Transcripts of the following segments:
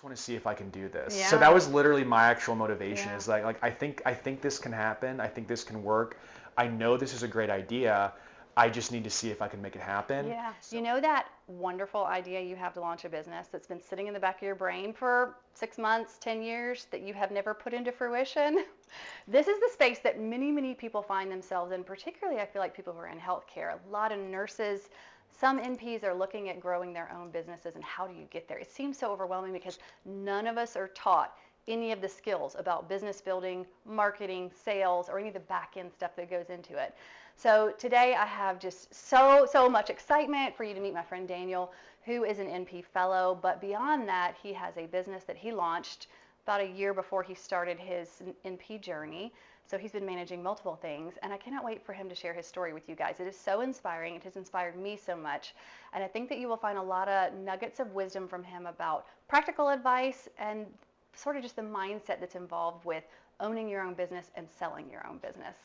just want to see if I can do this. Yeah. So that was literally my actual motivation. Yeah. Is like I think this can happen. I think this can work. I know this is a great idea. I just need to see if I can make it happen. Yeah. You know that wonderful idea you have to launch a business that's been sitting in the back of your brain for 6 months, 10 years that you have never put into fruition? This is the space that many, many people find themselves in, particularly I feel like people who are in healthcare. A lot of nurses, some NPs are looking at growing their own businesses, and how do you get there? It seems so overwhelming because none of us are taught any of the skills about business building, marketing, sales, or any of the back end stuff that goes into it. So today I have just so much excitement for you to meet my friend Daniel, who is an NP fellow, but beyond that, he has a business that he launched about a year before he started his NP journey. So he's been managing multiple things, and I cannot wait for him to share his story with you guys. It is so inspiring. It has inspired me so much, and I think that you will find a lot of nuggets of wisdom from him about practical advice and sort of just the mindset that's involved with owning your own business and selling your own business.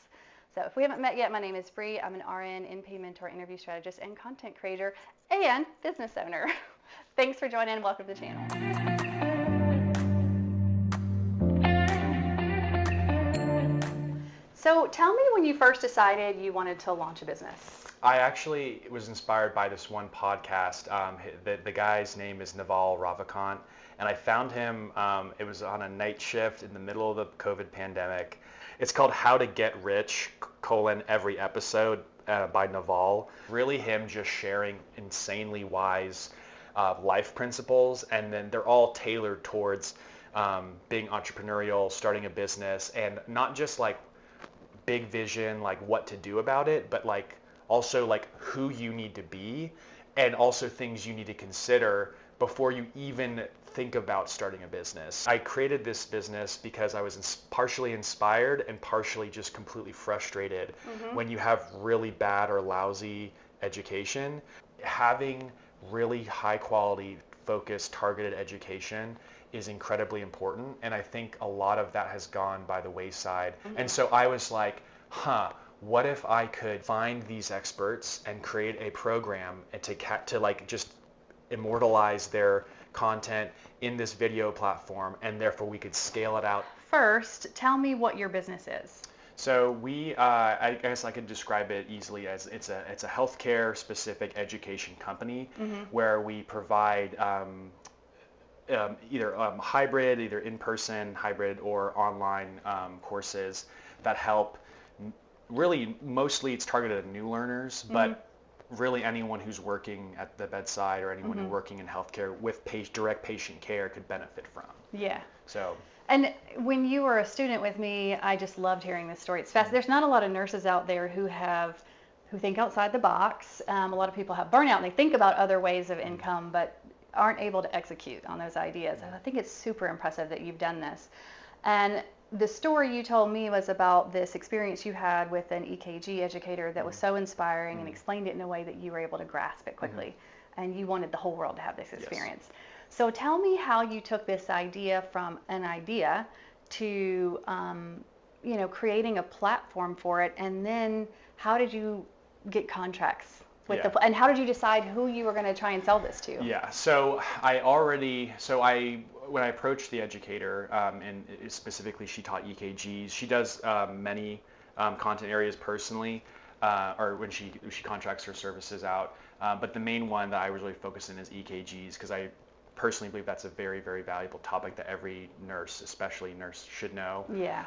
So if we haven't met yet, my name is Bree. I'm an RN, NP mentor, interview strategist, and content creator, and business owner. Thanks for joining. Welcome to the channel. So tell me when you first decided you wanted to launch a business. I actually was inspired by this one podcast. The guy's name is Naval Ravikant, and I found him, it was on a night shift in the middle of the COVID pandemic. It's called How to Get Rich, every episode by Naval. Really him just sharing insanely wise life principles, and then they're all tailored towards being entrepreneurial, starting a business, and not just like big vision, like what to do about it, but like also like who you need to be, and also things you need to consider before you even think about starting a business. I created this business because I was partially inspired and partially just completely frustrated when you have really bad or lousy education. Having really high quality, focused, targeted education is incredibly important, and I think a lot of that has gone by the wayside. And so I was like, what if I could find these experts and create a program and to like just immortalize their content in this video platform, and therefore we could scale it out. First, tell me what your business is. So we, I guess I could describe it easily as it's a healthcare specific education company where we provide either hybrid, either in-person, hybrid, or online courses that help. Really, mostly it's targeted at new learners, but really anyone who's working at the bedside or anyone who's working in healthcare with direct patient care could benefit from. Yeah. So. And when you were a student with me, I just loved hearing this story. It's fast. There's not a lot of nurses out there who think outside the box. A lot of people have burnout and they think about other ways of income, but aren't able to execute on those ideas. And I think it's super impressive that you've done this. And the story you told me was about this experience you had with an EKG educator that was so inspiring and explained it in a way that you were able to grasp it quickly. And you wanted the whole world to have this experience. Yes. So tell me how you took this idea from an idea to, creating a platform for it, and then how did you get contracts with and how did you decide who you were going to try and sell this to? Yeah, so when I approached the educator, and specifically she taught EKGs, she does many content areas personally, or when she contracts her services out, but the main one that I was really focused in is EKGs, because I personally believe that's a very, very valuable topic that every nurse, especially nurse, should know. Yeah.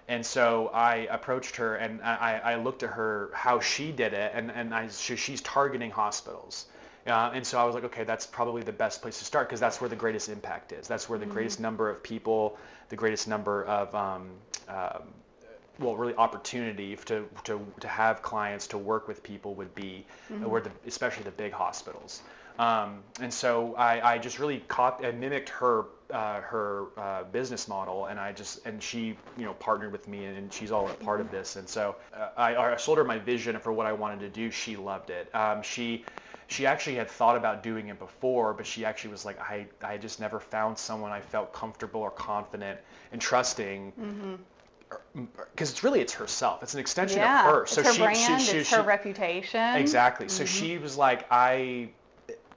And so I approached her, and I looked at her, how she did it, and she's targeting hospitals. And so I was like, okay, that's probably the best place to start, because that's where the greatest impact is. That's where the greatest number of people, the greatest number of, really opportunity to have clients, to work with people would be, especially the big hospitals. And so I just really mimicked her business model, and she partnered with me, and she's all a part of this. And so I sold her my vision for what I wanted to do. She loved it. She actually had thought about doing it before, but she actually was like, I just never found someone I felt comfortable or confident and trusting. Because it's herself. It's an extension of her. So it's her brand, it's her reputation. Exactly. So she was like,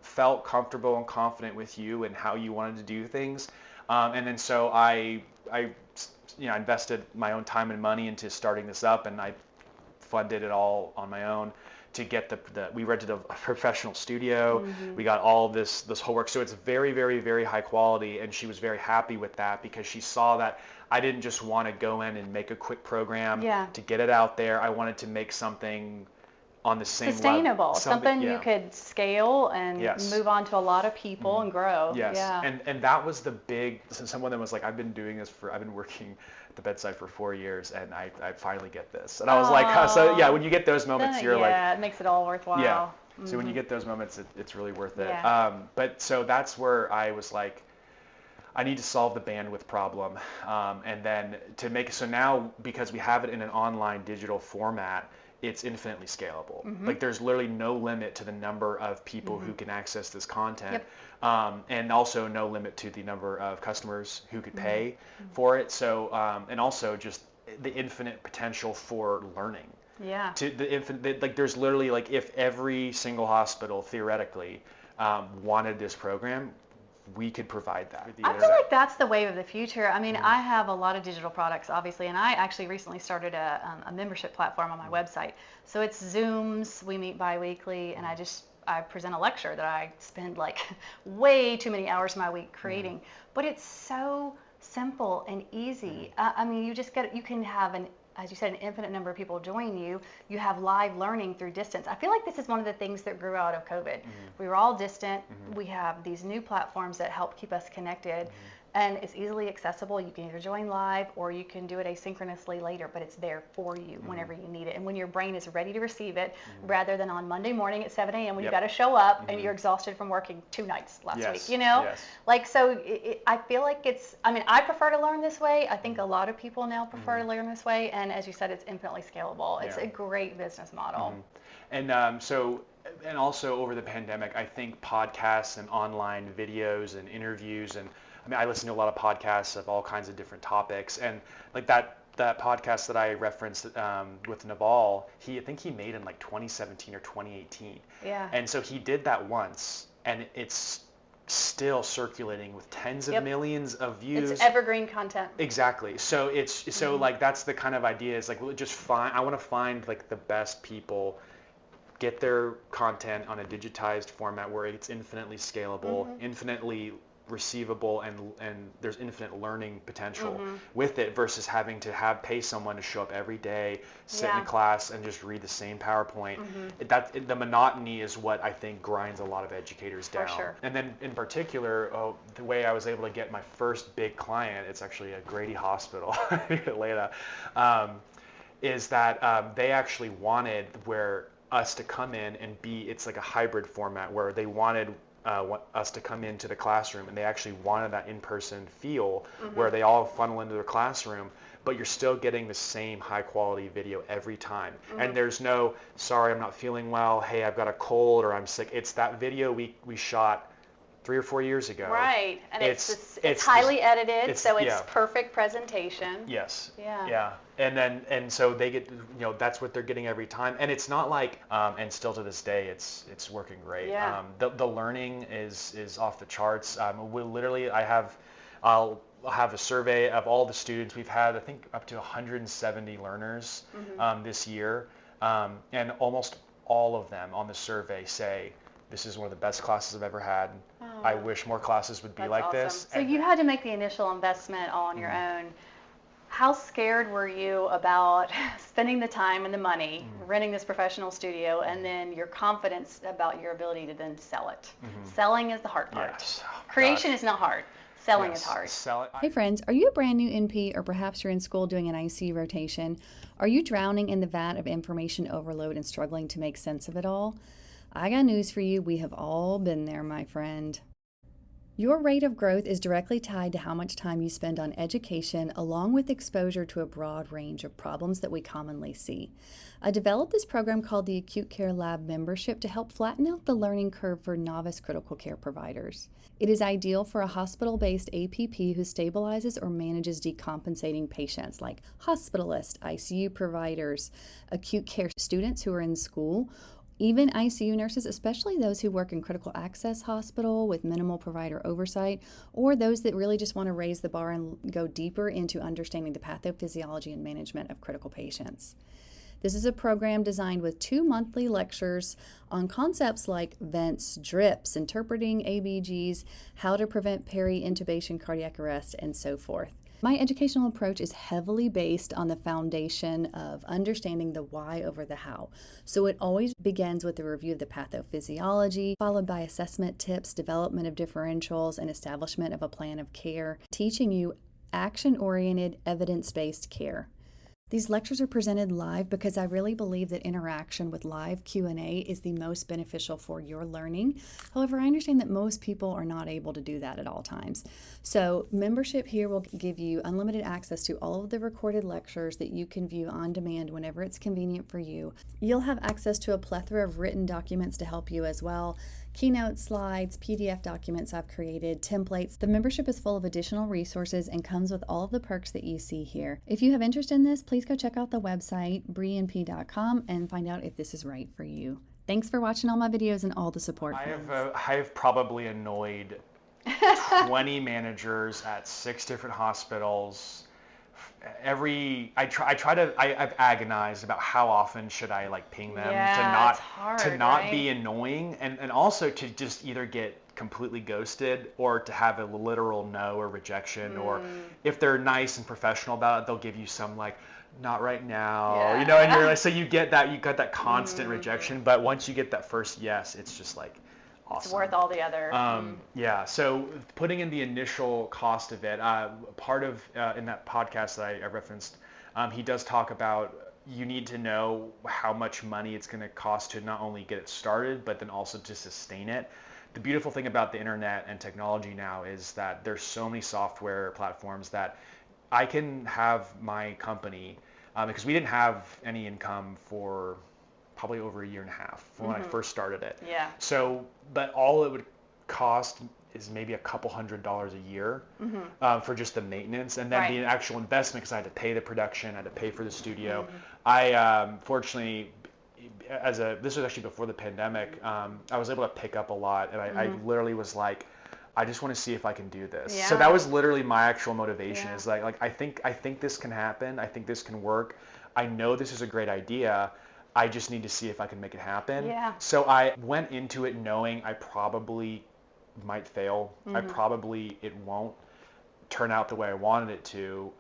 felt comfortable and confident with you and how you wanted to do things. And then so I invested my own time and money into starting this up, and I funded it all on my own to get we rented a professional studio. We got all this whole work. So it's very, very, very high quality, and she was very happy with that because she saw that I didn't just want to go in and make a quick program to get it out there. I wanted to make something on the same sustainable level, something you could scale and move on to a lot of people and grow. And that was the big, someone that was like, I've been working at the bedside for 4 years, and I finally get this. And I was like, so yeah, when you get those moments, you're like, it makes it all worthwhile. So when you get those moments, it's really worth it. But so that's where I was like, I need to solve the bandwidth problem. And then so now, because we have it in an online digital format, it's infinitely scalable. Like there's literally no limit to the number of people who can access this content, and also no limit to the number of customers who could pay for it. So and also just the infinite potential for learning. To the infinite, like there's literally, like, if every single hospital theoretically wanted this program, we could provide that. I feel like that's the wave of the future. I mean, I have a lot of digital products, obviously, and I actually recently started a membership platform on my website. So it's Zooms, we meet bi-weekly, and I present a lecture that I spend like way too many hours of my week creating. But it's so simple and easy. I mean, you can have as you said, an infinite number of people join you. You have live learning through distance. I feel like this is one of the things that grew out of COVID. We were all distant. We have these new platforms that help keep us connected, and it's easily accessible. You can either join live or you can do it asynchronously later, but it's there for you whenever you need it and when your brain is ready to receive it, rather than on Monday morning at 7 a.m. when you got to show up and you're exhausted from working 2 nights last week, you know? Like, so I feel like I prefer to learn this way. I think a lot of people now prefer to learn this way, and as you said, it's infinitely scalable. It's a great business model. And and also over the pandemic, I think podcasts and online videos and interviews, and I mean, I listen to a lot of podcasts of all kinds of different topics, and like that podcast that I referenced with Naval, I think he made in like 2017 or 2018. And so he did that once, and it's still circulating with tens of millions of views. It's evergreen content. Exactly. So like that's the kind of idea, is like, I want to find like the best people, get their content on a digitized format where it's infinitely scalable, infinitely receivable, and there's infinite learning potential with it, versus having to pay someone to show up every day, sit in a class and just read the same PowerPoint. The monotony is what I think grinds a lot of educators down. For sure. And then in particular, the way I was able to get my first big client, it's actually a Grady Hospital in Atlanta, is that they actually wanted us to come in and it's like a hybrid format where they wanted us to come into the classroom, and they actually wanted that in-person feel where they all funnel into their classroom, but you're still getting the same high quality video every time. And there's no, sorry, I'm not feeling well, hey, I've got a cold, or I'm sick. It's that video we shot 3 or 4 years ago. Right, and it's highly edited, so it's perfect presentation. Yes. Yeah. And so they get, that's what they're getting every time. And it's not like, and still to this day, it's working great. The learning is off the charts. I'll have a survey of all the students. We've had, I think, up to 170 learners this year, and almost all of them on the survey say, this is one of the best classes I've ever had. I wish more classes would be like awesome. this. So you had to make the initial investment all on your own. How scared were you about spending the time and the money, renting this professional studio, and then your confidence about your ability to then sell it? Selling is the hard part. Yes. Oh, creation is not hard. Selling is hard. Hey friends, are you a brand new NP, or perhaps you're in school doing an ICU rotation? Are you drowning in the vat of information overload and struggling to make sense of it all? I got news for you. We have all been there, my friend. Your rate of growth is directly tied to how much time you spend on education, along with exposure to a broad range of problems that we commonly see. I developed this program called the Acute Care Lab Membership to help flatten out the learning curve for novice critical care providers. It is ideal for a hospital-based APP who stabilizes or manages decompensating patients like hospitalists, ICU providers, acute care students who are in school, Even ICU nurses, especially those who work in critical access hospital with minimal provider oversight, or those that really just want to raise the bar and go deeper into understanding the pathophysiology and management of critical patients. This is a program designed with 2 monthly lectures on concepts like vents, drips, interpreting ABGs, how to prevent peri-intubation cardiac arrest, and so forth. My educational approach is heavily based on the foundation of understanding the why over the how. So it always begins with a review of the pathophysiology, followed by assessment tips, development of differentials, and establishment of a plan of care, teaching you action-oriented, evidence-based care. These lectures are presented live because I really believe that interaction with live Q&A is the most beneficial for your learning. However, I understand that most people are not able to do that at all times. So membership here will give you unlimited access to all of the recorded lectures that you can view on demand whenever it's convenient for you. You'll have access to a plethora of written documents to help you as well. Keynote slides, PDF documents I've created, templates. The membership is full of additional resources and comes with all of the perks that you see here. If you have interest in this, please go check out the website, brienp.com, and find out if this is right for you. Thanks for watching all my videos and all the support. I have probably annoyed 20 managers at 6 different hospitals. I've agonized about how often should I ping them to not be annoying, and also to just either get completely ghosted or to have a literal no or rejection, or if they're nice and professional about it, they'll give you some not right now, and you're so you got that constant rejection, but once you get that first yes, it's just awesome. It's worth all the other. So putting in the initial cost of it, part of in that podcast that I referenced, he does talk about you need to know how much money it's going to cost to not only get it started, but then also to sustain it. The beautiful thing about the internet and technology now is that there's so many software platforms that I can have my company, because we didn't have any income for probably over 1.5 years from when I first started it. Yeah. So, but all it would cost is maybe $200 a year for just the maintenance, and then the actual investment, because I had to pay the production, I had to pay for the studio. I fortunately, this was actually before the pandemic, I was able to pick up a lot, and I literally was like, I just want to see if I can do this. Yeah. So that was literally my actual motivation. Is I think this can happen. I think this can work. I know this is a great idea. I just need to see if I can make it happen. Yeah. So I went into it knowing I probably might fail. It won't turn out the way I wanted it to.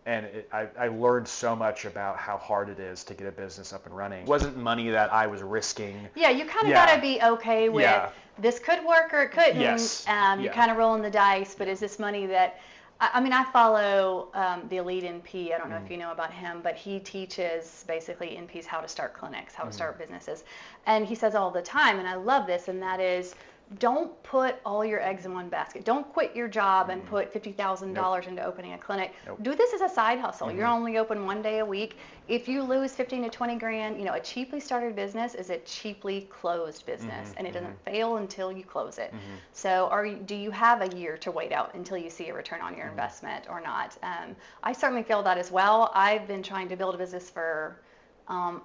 And I learned so much about how hard it is to get a business up and running. It wasn't money that I was risking. Yeah, you kind of got to be okay with this could work or it couldn't. Yes. You kind of rolling the dice, but is this money that... I follow the elite NP. I don't know if you know about him, but he teaches basically NPs how to start clinics, how to start businesses. And he says all the time, and I love this, and that is, don't put all your eggs in one basket. Don't quit your job and put $50,000 into opening a clinic. Do this as a side hustle. You're only open 1 day a week. If you lose 15 to 20 grand, a cheaply started business is a cheaply closed business, and it doesn't fail until you close it. So do you have a year to wait out until you see a return on your investment or not? I certainly feel that as well. I've been trying to build a business for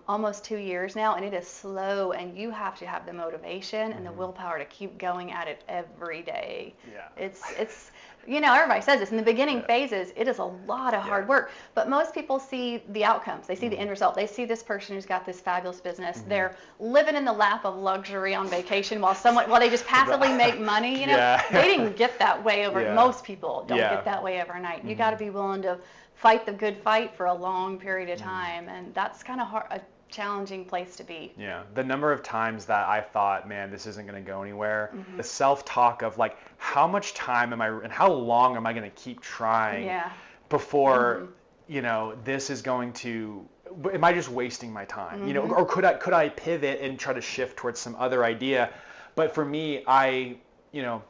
almost 2 years now, and it is slow, and you have to have the motivation and the willpower to keep going at it every day. It's everybody says this in the beginning phases. It is a lot of hard work, but most people see the outcomes. They see the end result. They see this person who's got this fabulous business. They're living in the lap of luxury on vacation while they just passively make money. They didn't get that way over. Most people don't get that way overnight. You got to be willing to fight the good fight for a long period of time, and that's kind of a challenging place to be. Yeah, the number of times that I thought, man, this isn't going to go anywhere, the self-talk of how much time am I, and how long am I going to keep trying before, this is going to, am I just wasting my time, or could I pivot and try to shift towards some other idea? But for me, I knew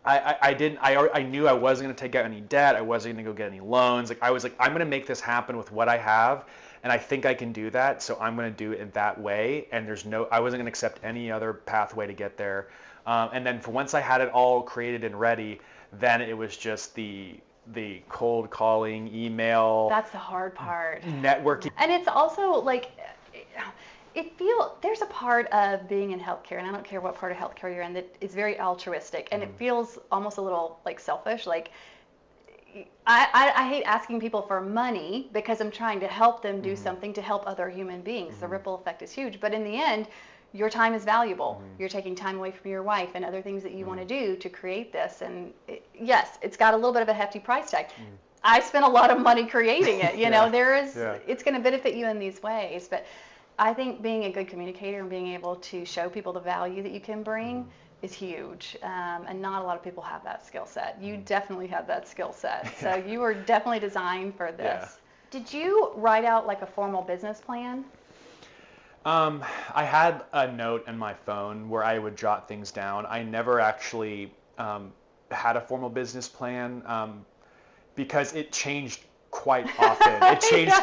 I wasn't going to take out any debt. I wasn't going to go get any loans. I was I'm going to make this happen with what I have, and I think I can do that. So I'm going to do it in that way. And I wasn't going to accept any other pathway to get there. And then once I had it all created and ready, then it was just the cold calling, email. That's the hard part. Networking. And it's also There's a part of being in healthcare, and I don't care what part of healthcare you're in, that is very altruistic, and it feels almost a little like selfish. Like I hate asking people for money because I'm trying to help them do something to help other human beings. The ripple effect is huge, but in the end, your time is valuable. You're taking time away from your wife and other things that you want to do to create this, and yes, it's got a little bit of a hefty price tag. I spent a lot of money creating it. You know, it's going to benefit you in these ways, but I think being a good communicator and being able to show people the value that you can bring is huge, and not a lot of people have that skill set. You definitely have that skill set, so you were definitely designed for this. Did you write out like a formal business plan? I had a note in my phone where I would jot things down. I never actually had a formal business plan because it changed quite often. It changed,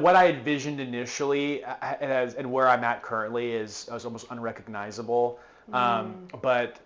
what I envisioned initially and where I'm at currently is almost unrecognizable. But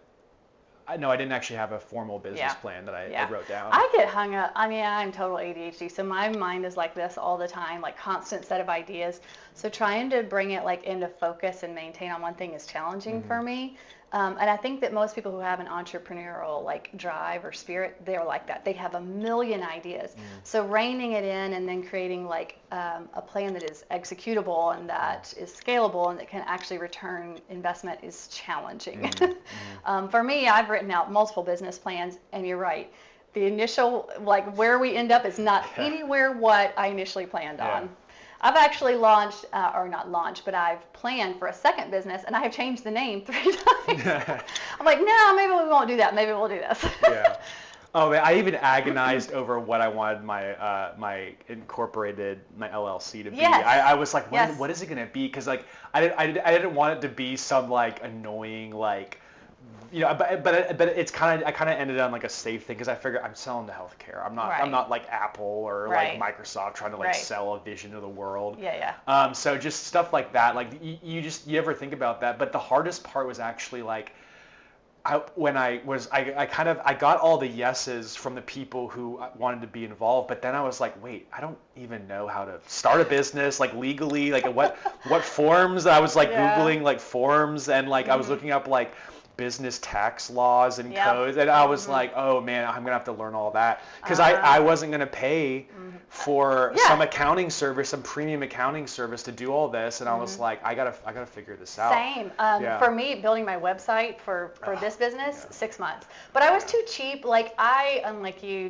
I didn't actually have a formal business plan that I wrote down. I get hung up. I mean, I'm total ADHD, so my mind is like this all the time, like constant set of ideas. So trying to bring it like into focus and maintain on one thing is challenging for me. And I think that most people who have an entrepreneurial like drive or spirit, they're like that. They have a million ideas. So reining it in and then creating like a plan that is executable and that is scalable and that can actually return investment is challenging. For me, I've written out multiple business plans, and you're right. The initial, like where we end up is not anywhere what I initially planned on. I've actually launched, or not launched, but I've planned for a second business, and I have changed the name 3 times. I'm like, no, maybe we won't do that. Maybe we'll do this. Oh, man, I even agonized over what I wanted my LLC to be. I was like, what is it going to be? Because like I didn't want it to be some like annoying like. But it's kind of I ended on like a safe thing because I figured I'm selling to healthcare. I'm not like Apple or like Microsoft trying to like sell a vision to the world. So just stuff like that. Like you ever think about that? But the hardest part was actually like I got all the yeses from the people who wanted to be involved, but then I was like, wait, I don't even know how to start a business like legally. Like what forms? I was like Googling like forms and like I was looking up like business tax laws and codes, and I was like, oh man, I'm gonna have to learn all that because I wasn't gonna pay for some accounting service, some premium accounting service to do all this, and I was like, I gotta figure this out. Same. For me, building my website for this business, 6 months, but I was too cheap. Like I, unlike you,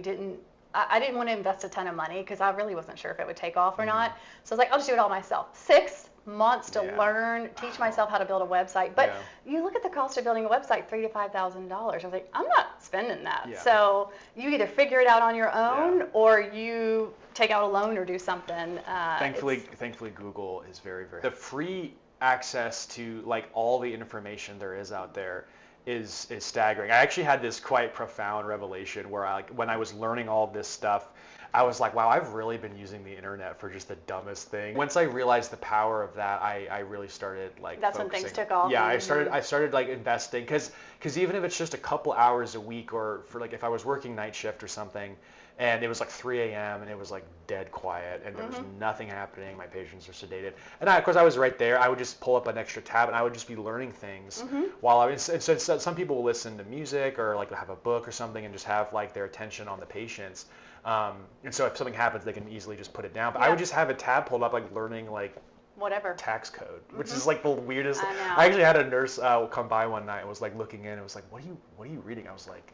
I didn't want to invest a ton of money because I really wasn't sure if it would take off or not. So I was like, I'll just do it all myself. 6 months to learn, teach myself how to build a website. But you look at the cost of building a website, $3,000 to $5,000. I was like, I'm not spending that. So you either figure it out on your own or you take out a loan or do something. Thankfully, Google is very, very. The free access to like all the information there is out there is staggering. I actually had this quite profound revelation where when I was learning all this stuff, I was like, wow, I've really been using the internet for just the dumbest thing. Once I realized the power of that, I really started like That's focusing. When things took off. Yeah, I started like investing because even if it's just a couple hours a week, or for like if I was working night shift or something, and it was like 3 a.m. and it was like dead quiet and there was nothing happening, my patients are sedated, and of course I was right there. I would just pull up an extra tab and I would just be learning things while I was. And so some people will listen to music or like have a book or something and just have like their attention on the patients. And so if something happens, they can easily just put it down. But I would just have a tab pulled up, like learning like whatever tax code, which is like the weirdest. I actually had a nurse come by one night and was like looking in and was like, what are you reading? I was like,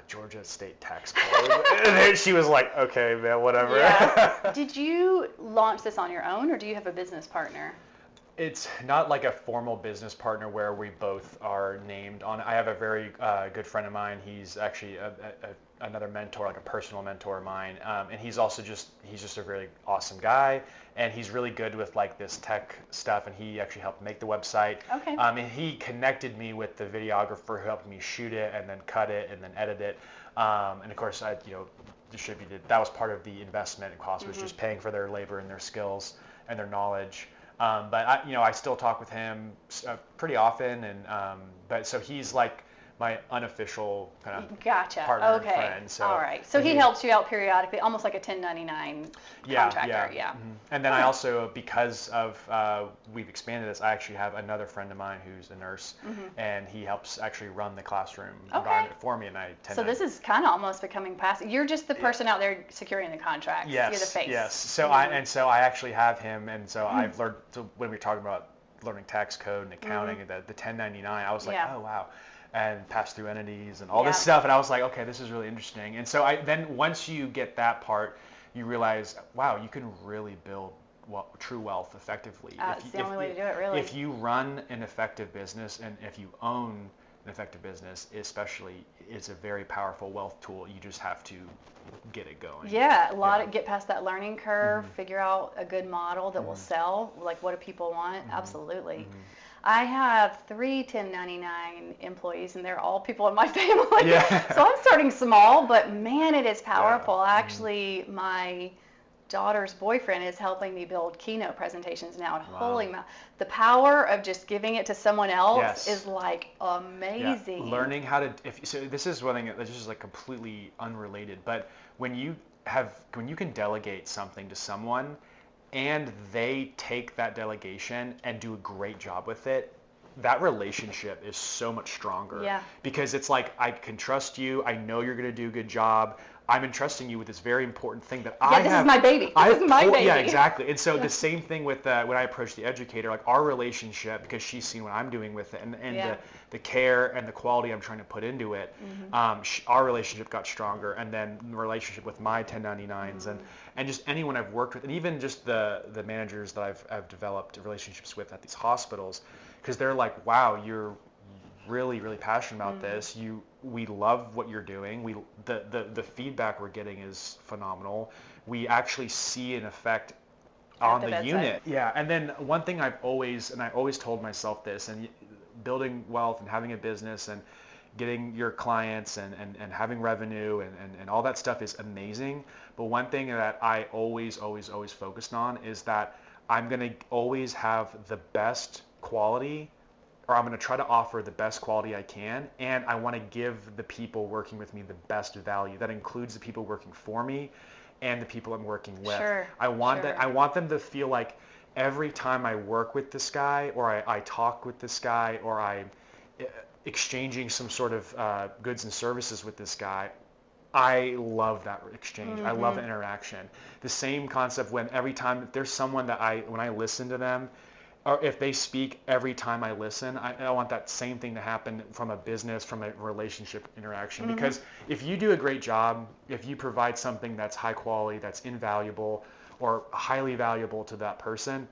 Georgia state tax code. And then she was like, okay, man, whatever. Yeah. Did you launch this on your own, or do you have a business partner? It's not like a formal business partner where we both are named on. I have a very good friend of mine. He's actually another mentor, like a personal mentor of mine, and he's just a really awesome guy, and he's really good with like this tech stuff, and he actually helped make the website. Okay. And he connected me with the videographer who helped me shoot it and then cut it and then edit it, and of course I distributed. That was part of the investment cost, was just paying for their labor and their skills and their knowledge. But I still talk with him pretty often, and but so he's like my unofficial kind of Gotcha. partner Okay. and friend. So, all right. So he helps you out periodically, almost like a 1099 contractor. Yeah. Mm-hmm. And then I also, because of we've expanded this, I actually have another friend of mine who's a nurse, and he helps actually run the classroom environment for me, and I tend So this is kind of almost becoming passive. You're just the person out there securing the contracts. Yes. You're the face. Yes. So I actually have him, and so I've learned. So when we were talking about learning tax code and accounting and the 1099, I was like, oh wow. And pass through entities and all this stuff, and I was like, okay, this is really interesting. And so then once you get that part, you realize, wow, you can really build true wealth effectively. It's the only way to do it, really. If you run an effective business, and if you own an effective business, especially, it's a very powerful wealth tool. You just have to get it going. Yeah, get past that learning curve, figure out a good model that will sell. Like, what do people want? Absolutely. I have 3 1099 employees, and they're all people in my family. Yeah. So I'm starting small, but man, it is powerful. Actually, my daughter's boyfriend is helping me build keynote presentations now. And holy moly, the power of just giving it to someone else is like amazing. Yeah. Learning how to, so this is one thing that's just like completely unrelated, but when you can delegate something to someone, and they take that delegation and do a great job with it, that relationship is so much stronger. Yeah. Because it's like, I can trust you. I know you're going to do a good job. I'm entrusting you with this very important thing that I have. This is my baby. This is my baby. Yeah, exactly. And so the same thing with when I approach the educator, like our relationship, because she's seen what I'm doing with it, and the care and the quality I'm trying to put into it, our relationship got stronger. And then the relationship with my 1099s and just anyone I've worked with, and even just the managers that I've developed relationships with at these hospitals, because they're like, wow, you're really, really passionate about this. We love what you're doing. The feedback we're getting is phenomenal. We actually see an effect on the unit. Yeah. And then one thing I always told myself this, and building wealth and having a business and getting your clients and having revenue and all that stuff is amazing. But one thing that I always focused on is that I'm going to always have the best quality, or I'm going to try to offer the best quality I can, and I want to give the people working with me the best value. That includes the people working for me and the people I'm working with. Sure. I want them to feel like every time I work with this guy, or I talk with this guy, or I'm exchanging some sort of goods and services with this guy, I love that exchange. I love the interaction. The same concept when every time there's someone that when I listen to them, or if they speak every time I listen, I want that same thing to happen from a business, from a relationship interaction. Because if you do a great job, if you provide something that's high quality, that's invaluable or highly valuable to that person,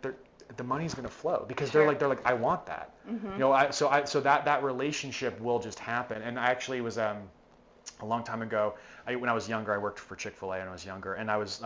the money's going to flow, because they're like, I want that. You know, so that relationship will just happen. And I actually was a long time ago, when I was younger, I worked for Chick-fil-A when I was younger, and I was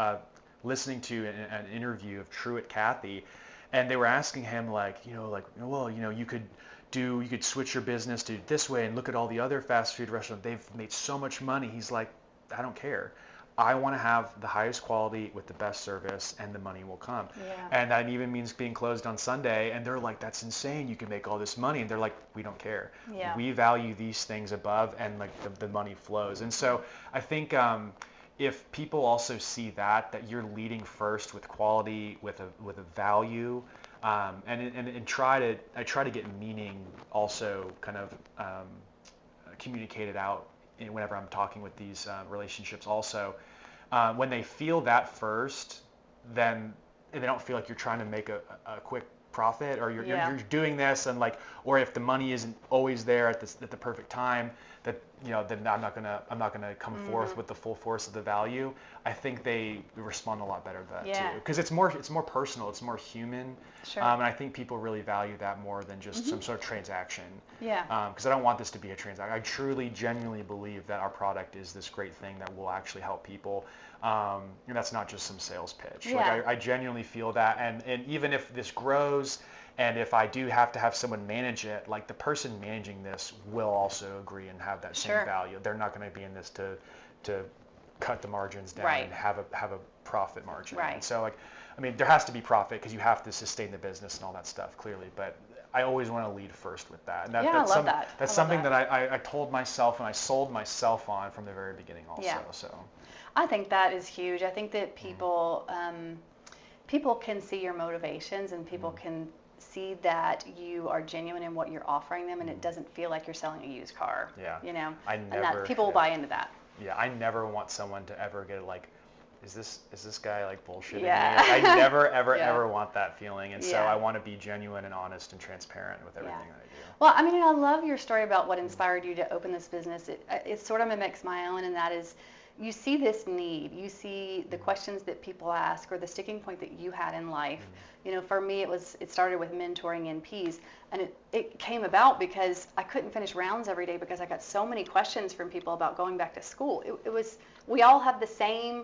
listening to an interview of Truett Cathy. And they were asking him, you could switch your business to this way and look at all the other fast food restaurants. They've made so much money. He's like, I don't care. I want to have the highest quality with the best service, and the money will come. Yeah. And that even means being closed on Sunday. And they're like, that's insane. You can make all this money. And they're like, we don't care. Yeah. We value these things above, and like the money flows. And so I think if people also see that you're leading first with quality, with a value, and I try to get meaning also kind of communicated out whenever I'm talking with these relationships also. When they feel that first, then they don't feel like you're trying to make a quick profit, or you're doing this and or if the money isn't always there at the perfect time, then I'm not gonna come forth with the full force of the value. I think they respond a lot better to that too, because it's more personal, it's more human. Sure. And I think people really value that more than just some sort of transaction. Yeah. Because I don't want this to be a transaction. I truly, genuinely believe that our product is this great thing that will actually help people. And that's not just some sales pitch. Yeah. I genuinely feel that, and even if this grows, and if I do have to have someone manage it, the person managing this will also agree and have that same value. They're not going to be in this to cut the margins down and have a profit margin. Right. And so there has to be profit, because you have to sustain the business and all that stuff, clearly. But I always want to lead first with that. And Yeah, I love that. That's something that I told myself and I sold myself on from the very beginning also. Yeah. So I think that is huge. I think that people people can see your motivations, and people can see that you are genuine in what you're offering them, and it doesn't feel like you're selling a used car. Yeah. You know, and that people will buy into that. Yeah, I never want someone to ever get like, is this guy like bullshitting Yeah. me? Like, I never ever Yeah. ever want that feeling, and so Yeah. I want to be genuine and honest and transparent with everything that I do. Well, I mean, I love your story about what inspired you to open this business. It sort of mimics my own, and that is, you see this need, you see the questions that people ask, or the sticking point that you had in life. You know, for me, it started with mentoring NPs, and it came about because I couldn't finish rounds every day because I got so many questions from people about going back to school. We all have the same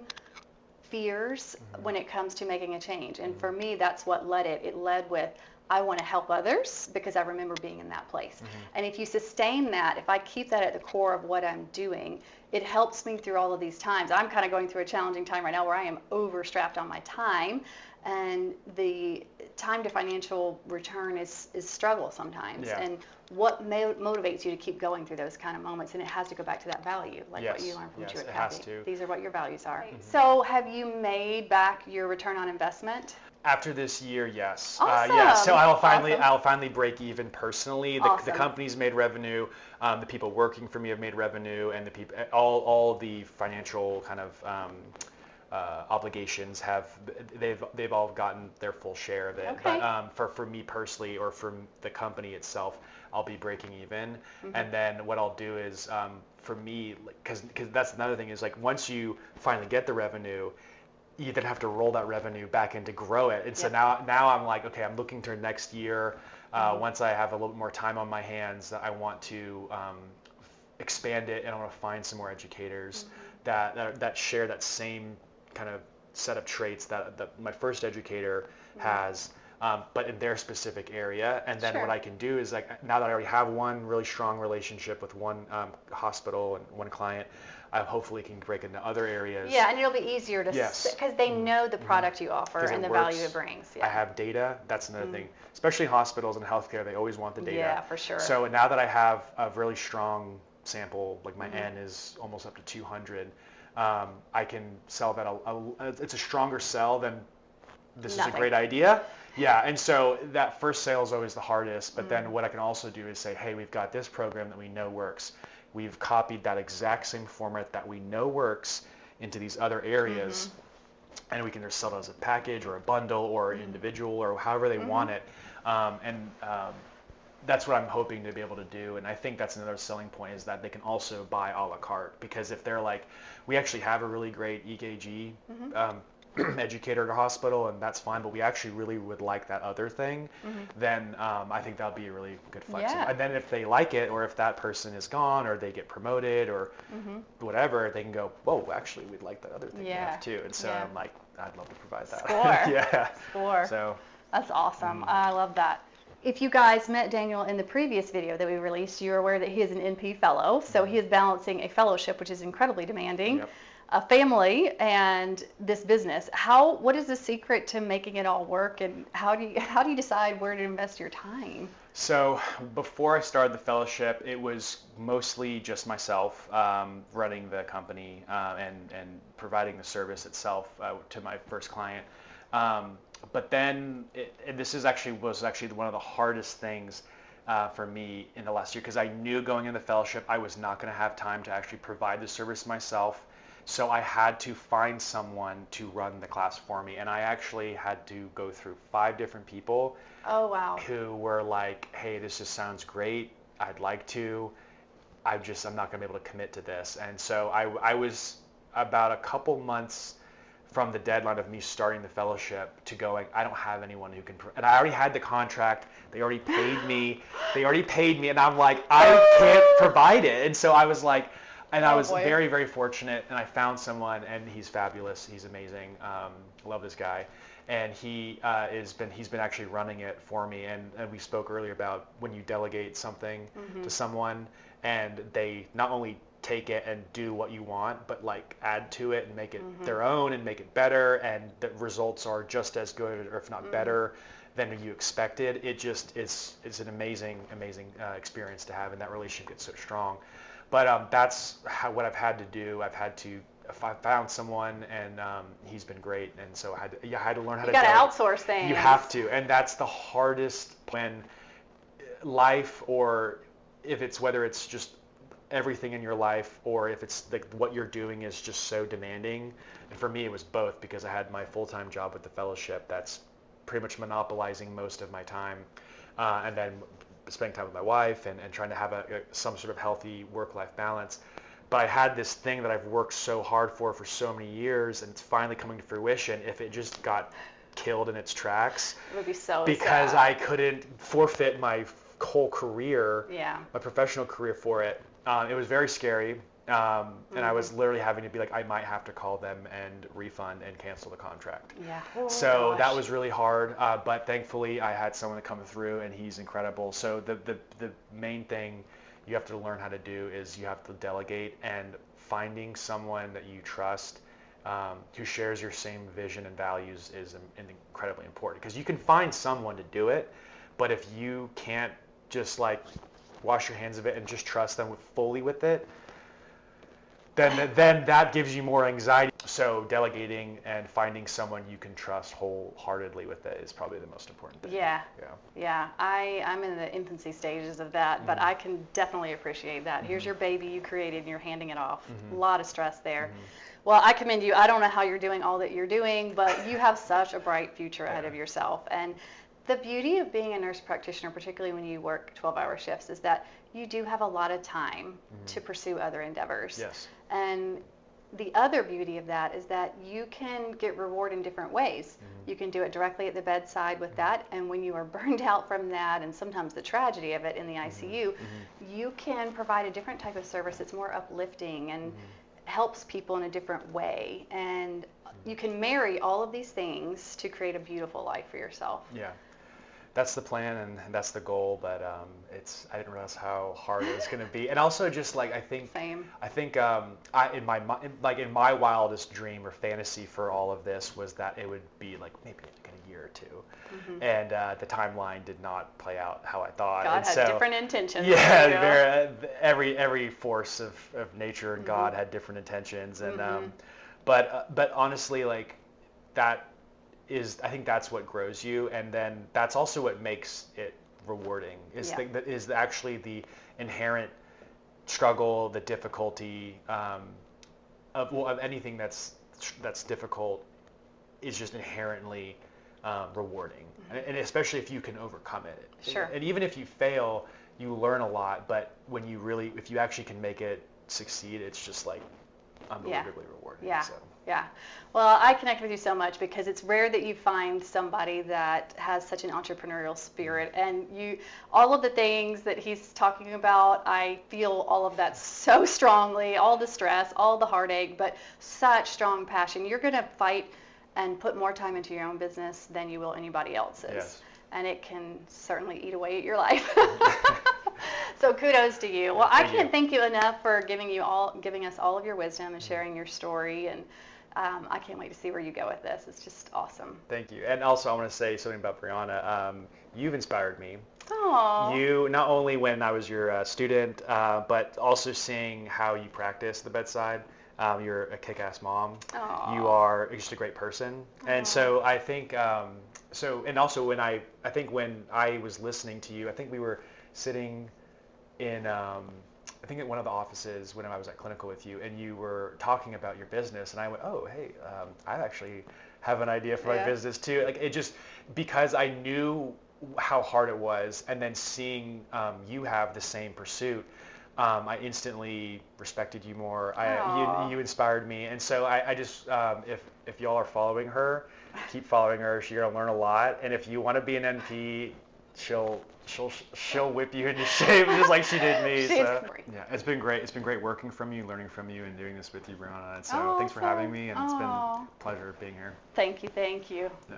fears when it comes to making a change, and for me, that's what led it. It led with, I want to help others because I remember being in that place. And if you sustain that, if I keep that at the core of what I'm doing, it helps me through all of these times. I'm kind of going through a challenging time right now where I am overstrapped on my time, and the time to financial return is struggle sometimes. Yeah. And what motivates you to keep going through those kind of moments? And it has to go back to that value, like what you learned from Jewett it has Kathy. to. These are what your values are. So have you made back your return on investment? After this year, yes. Awesome. Yeah, so I'll Awesome. finally break even personally. The Awesome. company's made revenue, the people working for me have made revenue, and the people, all the financial kind of obligations they've all gotten their full share of it. Okay. But for me personally, or for the company itself, I'll be breaking even. And then what I'll do is, for me, because that's another thing, is like, once you finally get the revenue, you then have to roll that revenue back in to grow it. And so now I'm like, okay, I'm looking to next year. Once I have a little bit more time on my hands, I want to expand it, and I want to find some more educators that share that same kind of set of traits that my first educator has, but in their specific area. And then what I can do is, like, now that I already have one really strong relationship with one hospital and one client, I hopefully can break into other areas. Yeah, and it'll be easier to, because they know the product you offer and the value it brings. I have data. That's another thing. Especially hospitals and healthcare, they always want the data. Yeah, for sure. So now that I have a really strong sample, like my N is almost up to 200, I can sell that. It's a stronger sell than this is a great idea. Yeah, and so that first sale is always the hardest. But then what I can also do is say, hey, we've got this program that we know works. We've copied that exact same format that we know works into these other areas, and we can either sell it as a package or a bundle or individual or however they want it. That's what I'm hoping to be able to do. And I think that's another selling point, is that they can also buy a la carte, because if they're like, we actually have a really great EKG educator at a hospital, and that's fine, but we actually really would like that other thing, then I think that'll be a really good flex. Yeah. And then if they like it, or if that person is gone, or they get promoted, or whatever, they can go, whoa, actually, we'd like that other thing we have too. And so I'm like, I'd love to provide that. Score. Score. So that's awesome. I love that. If you guys met Daniel in the previous video that we released, you're aware that he is an NP fellow. So he is balancing a fellowship, which is incredibly demanding, a family, and this business. What is the secret to making it all work, and how do you decide where to invest your time? So before I started the fellowship, it was mostly just myself running the company and providing the service itself to my first client. But then, this was actually one of the hardest things for me in the last year, because I knew going into the fellowship I was not going to have time to actually provide the service myself. So I had to find someone to run the class for me, and I actually had to go through 5 different people. Oh, wow. Who were like, hey, this just sounds great. I'd like to. I'm not going to be able to commit to this. And so I was about a couple months from the deadline of me starting the fellowship to going, I don't have anyone who can, and I already had the contract. They already paid me. And I'm like, I can't provide it. And so I was like, and I was very, very fortunate, and I found someone, and he's fabulous. He's amazing. Love this guy. And he's been actually running it for me. And we spoke earlier about when you delegate something to someone, and they not only take it and do what you want, but like add to it and make it their own and make it better, and the results are just as good, or if not better. than you expected, it just is an amazing experience to have, and that relationship gets so strong. But that's what I've had to do. If I found someone, and he's been great, and so I had to learn how You to got to delegate. outsource things. You have to, and that's the hardest when life, or if it's whether it's just everything in your life, or if it's like what you're doing is just so demanding. And for me, it was both, because I had my full-time job with the fellowship that's pretty much monopolizing most of my time, and then spending time with my wife and trying to have some sort of healthy work-life balance. But I had this thing that I've worked so hard for so many years, and it's finally coming to fruition. If it just got killed in its tracks, It would be so because sad. I couldn't forfeit my whole career, Yeah. my professional career for it. It was very scary. And I was literally having to be like, I might have to call them and refund and cancel the contract. Yeah. Oh, So gosh. that was really hard, but thankfully I had someone to come through, and he's incredible. So the main thing you have to learn how to do is you have to delegate, and finding someone that you trust, who shares your same vision and values is incredibly important, because you can find someone to do it, but if you can't just like wash your hands of it and just trust them fully with it, then that gives you more anxiety. So delegating and finding someone you can trust wholeheartedly with it is probably the most important thing. Yeah. Yeah. Yeah. I'm in the infancy stages of that, but I can definitely appreciate that. Here's your baby you created, and you're handing it off. A lot of stress there. Well, I commend you. I don't know how you're doing all that you're doing, but you have such a bright future ahead of yourself. And the beauty of being a nurse practitioner, particularly when you work 12-hour shifts, is that you do have a lot of time to pursue other endeavors. Yes. And the other beauty of that is that you can get reward in different ways. You can do it directly at the bedside with that, and when you are burned out from that, and sometimes the tragedy of it in the ICU, you can provide a different type of service that's more uplifting and helps people in a different way. And you can marry all of these things to create a beautiful life for yourself. Yeah. That's the plan, and that's the goal, but I didn't realize how hard it was going to be. And also just like, Same. in my wildest dream or fantasy for all of this was that it would be like maybe like a year or two. And the timeline did not play out how I thought. God and had so, different intentions. yeah, every force of nature and God had different intentions. And but honestly, like that is, I think that's what grows you, and then that's also what makes it rewarding. Is actually the inherent struggle, the difficulty of anything that's difficult is just inherently rewarding, and especially if you can overcome it. Sure. And even if you fail, you learn a lot. But if you actually can make it succeed, it's just like unbelievably rewarding. Yeah. So. Yeah. Well, I connect with you so much because it's rare that you find somebody that has such an entrepreneurial spirit, and all of the things that he's talking about, I feel all of that so strongly, all the stress, all the heartache, but such strong passion. You're going to fight and put more time into your own business than you will anybody else's. Yes. And it can certainly eat away at your life. So kudos to you. Well, I can't thank you enough for giving us all of your wisdom and sharing your story, and I can't wait to see where you go with this. It's just awesome. Thank you. And also I want to say something about Brianna. You've inspired me. Aww. You, not only when I was your student, but also seeing how you practice the bedside. You're a kick-ass mom. Aww. You are just a great person. And so I think, and also when I was listening to you, I think we were sitting in, I think at one of the offices when I was at clinical with you, and you were talking about your business, and I went, oh, hey, I actually have an idea for my business too. Like it just, because I knew how hard it was, and then seeing you have the same pursuit, I instantly respected you more. You inspired me, and so I just, if y'all are following her, keep following her. You're gonna learn a lot, and if you want to be an NP, she'll whip you into shape just like she did me. So yeah, it's been great. It's been great working from you, learning from you, and doing this with you, Brianna. And so thanks for having me, and it's been a pleasure being here. Thank you. Yeah.